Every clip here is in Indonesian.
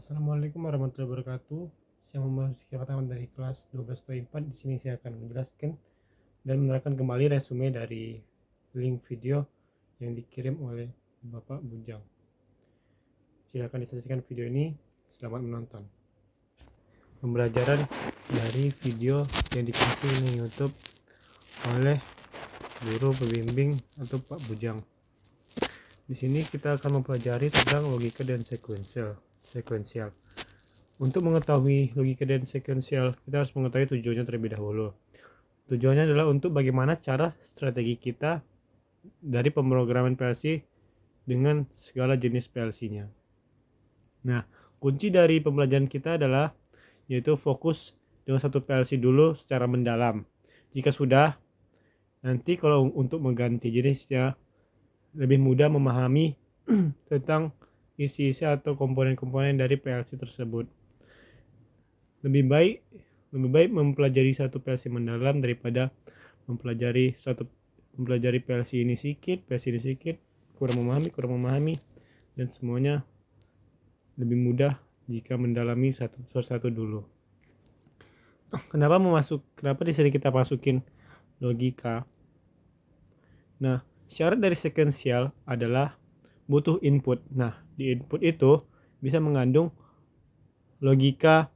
Assalamualaikum warahmatullahi wabarakatuh. Saya Muhammad Fikri dari kelas 12 TOI 4. Di sini saya akan menjelaskan dan menerangkan kembali resume dari link video yang dikirim oleh Bapak Bujang. Silakan disaksikan video ini. Selamat menonton. Pembelajaran dari video yang dikasih di YouTube oleh guru pembimbing atau Pak Bujang. Di sini kita akan mempelajari tentang logika dan sekuensial. Untuk mengetahui logika dan sekuensial, kita harus mengetahui tujuannya terlebih dahulu. Tujuannya adalah untuk bagaimana cara strategi kita dari pemrograman PLC dengan segala jenis PLC-nya. Nah, kunci dari pembelajaran kita adalah yaitu fokus dengan satu PLC dulu secara mendalam. Jika sudah, nanti kalau untuk mengganti jenisnya lebih mudah memahami tentang isi-isi atau komponen-komponen dari PLC tersebut. Lebih baik mempelajari satu PLC mendalam daripada mempelajari PLC ini sedikit, kurang memahami, dan semuanya lebih mudah jika mendalami satu persatu dulu. Kenapa di sini kita masukin logika? Nah, syarat dari sekuensial adalah butuh input. Nah, di input itu bisa mengandung logika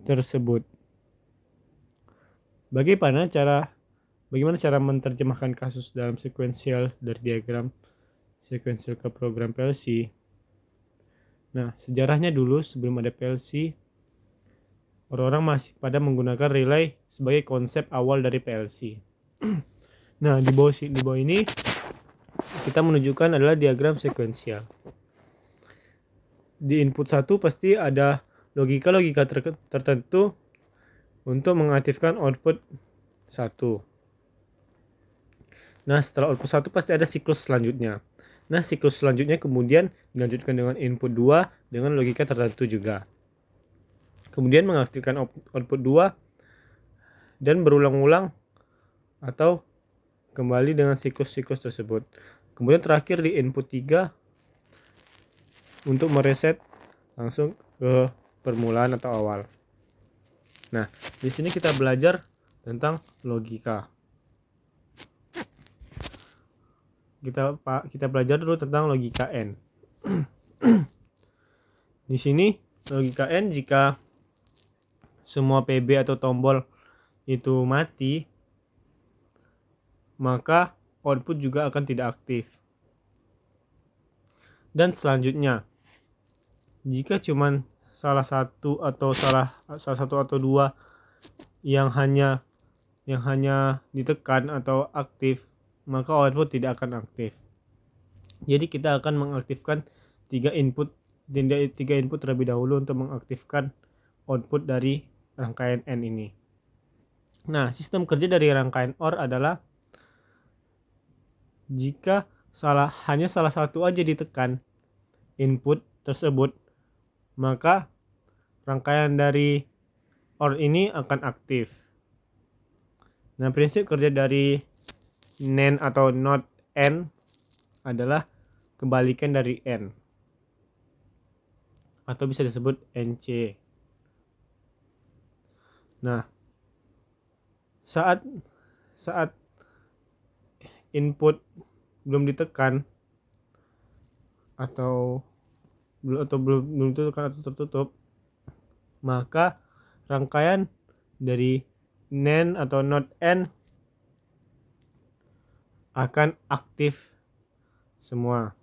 tersebut. Bagaimana cara menerjemahkan kasus dalam sekuensial dari diagram sekuensial ke program PLC? Nah, sejarahnya dulu sebelum ada PLC, orang-orang masih pada menggunakan relay sebagai konsep awal dari PLC. Nah, di bawah ini kita menunjukkan adalah diagram sekuensial. Di input 1 pasti ada logika tertentu untuk mengaktifkan output 1. Nah, setelah output 1 pasti ada siklus selanjutnya. Nah, siklus selanjutnya kemudian dilanjutkan dengan input 2 dengan logika tertentu juga. Kemudian mengaktifkan output 2 dan berulang-ulang atau kembali dengan siklus-siklus tersebut. Kemudian terakhir di input 3 untuk mereset langsung ke permulaan atau awal. Nah, di sini kita belajar tentang logika. Kita belajar dulu tentang logika N. Di sini logika N, jika semua PB atau tombol itu mati, maka output juga akan tidak aktif. Dan selanjutnya, jika cuman salah satu atau dua yang hanya ditekan atau aktif, maka output tidak akan aktif. Jadi kita akan mengaktifkan tiga input terlebih dahulu untuk mengaktifkan output dari rangkaian N ini. Nah, sistem kerja dari rangkaian OR adalah jika hanya salah satu aja ditekan input tersebut, maka rangkaian dari OR ini akan aktif. Nah, prinsip kerja dari NAND atau NOT N adalah kebalikan dari N, atau bisa disebut NC. Nah, saat input belum ditekan atau belum ditekan atau tertutup, maka rangkaian dari NAND atau NOT N akan aktif semua.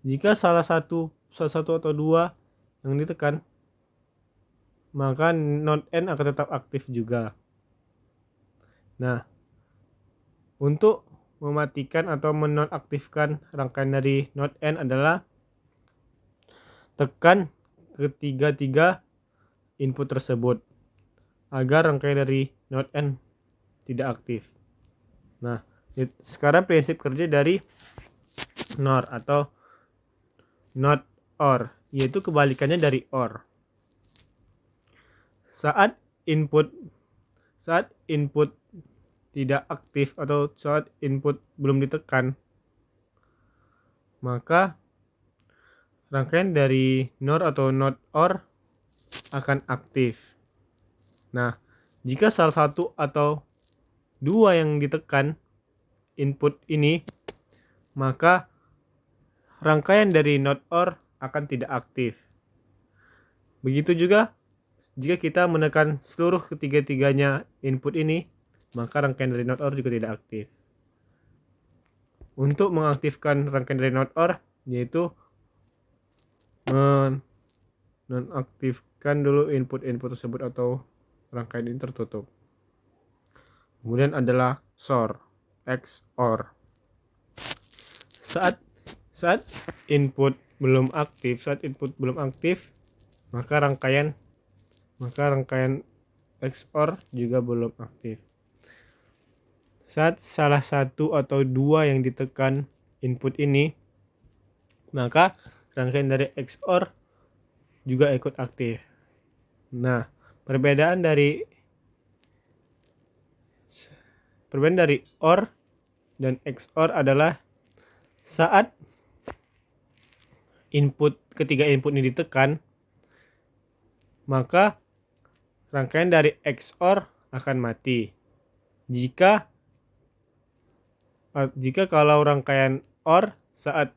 Jika salah satu atau dua yang ditekan, maka NOT N akan tetap aktif juga. Nah, untuk mematikan atau menonaktifkan rangkaian dari NOT N adalah tekan ketiga input tersebut agar rangkaian dari NOT N tidak aktif. Nah, sekarang prinsip kerja dari NOR atau NOT OR, yaitu kebalikannya dari OR. Saat input tidak aktif atau saat input belum ditekan, maka rangkaian dari NOR atau NOT OR akan aktif. Nah, jika salah satu atau dua yang ditekan input ini, maka rangkaian dari NOT OR akan tidak aktif. Begitu juga jika kita menekan seluruh ketiga-tiganya input ini, maka rangkaian dari NOT OR juga tidak aktif. Untuk mengaktifkan rangkaian dari NOT OR, yaitu menonaktifkan dulu input tersebut atau rangkaian ini tertutup. Kemudian adalah XOR, XOR. Saat input belum aktif, maka rangkaian XOR juga belum aktif. Saat salah satu atau dua yang ditekan input ini, maka rangkaian dari XOR juga ikut aktif. Nah, perbedaan dari OR dan XOR adalah saat ketiga input ini ditekan, maka rangkaian dari XOR akan mati. Jika kalau rangkaian OR saat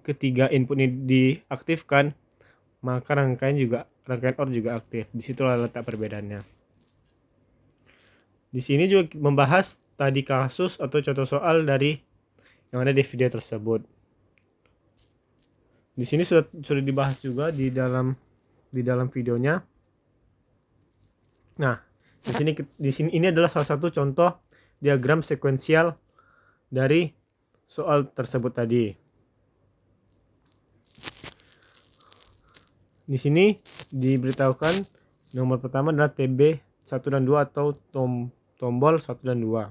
ketiga input ini diaktifkan, maka rangkaian OR juga aktif. Disitulah letak perbedaannya. Di sini juga membahas tadi kasus atau contoh soal dari yang ada di video tersebut. Di sini sudah dibahas juga di dalam videonya. Nah, di sini ini adalah salah satu contoh diagram sekuensial dari soal tersebut tadi. Di sini diberitahukan nomor pertama adalah TB 1 dan 2 atau tombol 1 dan 2.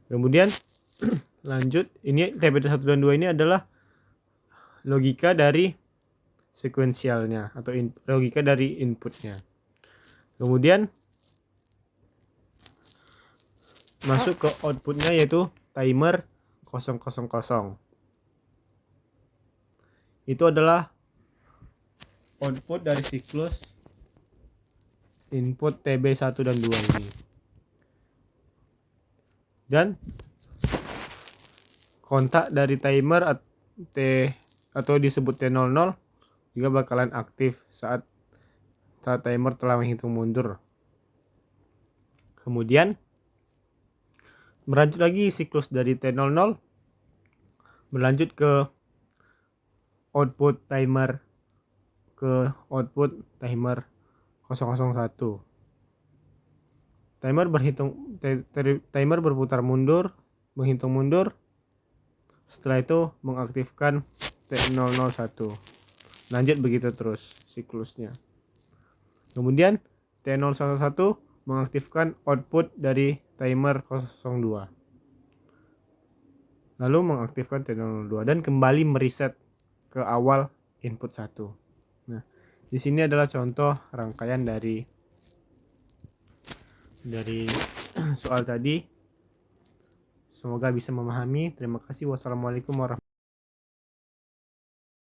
Kemudian lanjut, ini TB 1 dan 2 ini adalah logika dari sekuensialnya atau logika dari inputnya. Kemudian masuk ke outputnya, yaitu timer 000. Itu adalah output dari siklus input TB 1 dan 2 ini. Dan kontak dari timer atau disebut T00 juga bakalan aktif saat timer telah menghitung mundur. Kemudian berlanjut lagi siklus dari T00 berlanjut ke output timer 001. Timer berputar mundur, menghitung mundur. Setelah itu mengaktifkan T001. Lanjut begitu terus siklusnya. Kemudian T011 mengaktifkan output dari timer 02. Lalu mengaktifkan T02 dan kembali mereset ke awal input 1. Nah, di sini adalah contoh rangkaian dari soal tadi. Semoga bisa memahami. Terima kasih. Wassalamualaikum warahmatullahi wabarakatuh.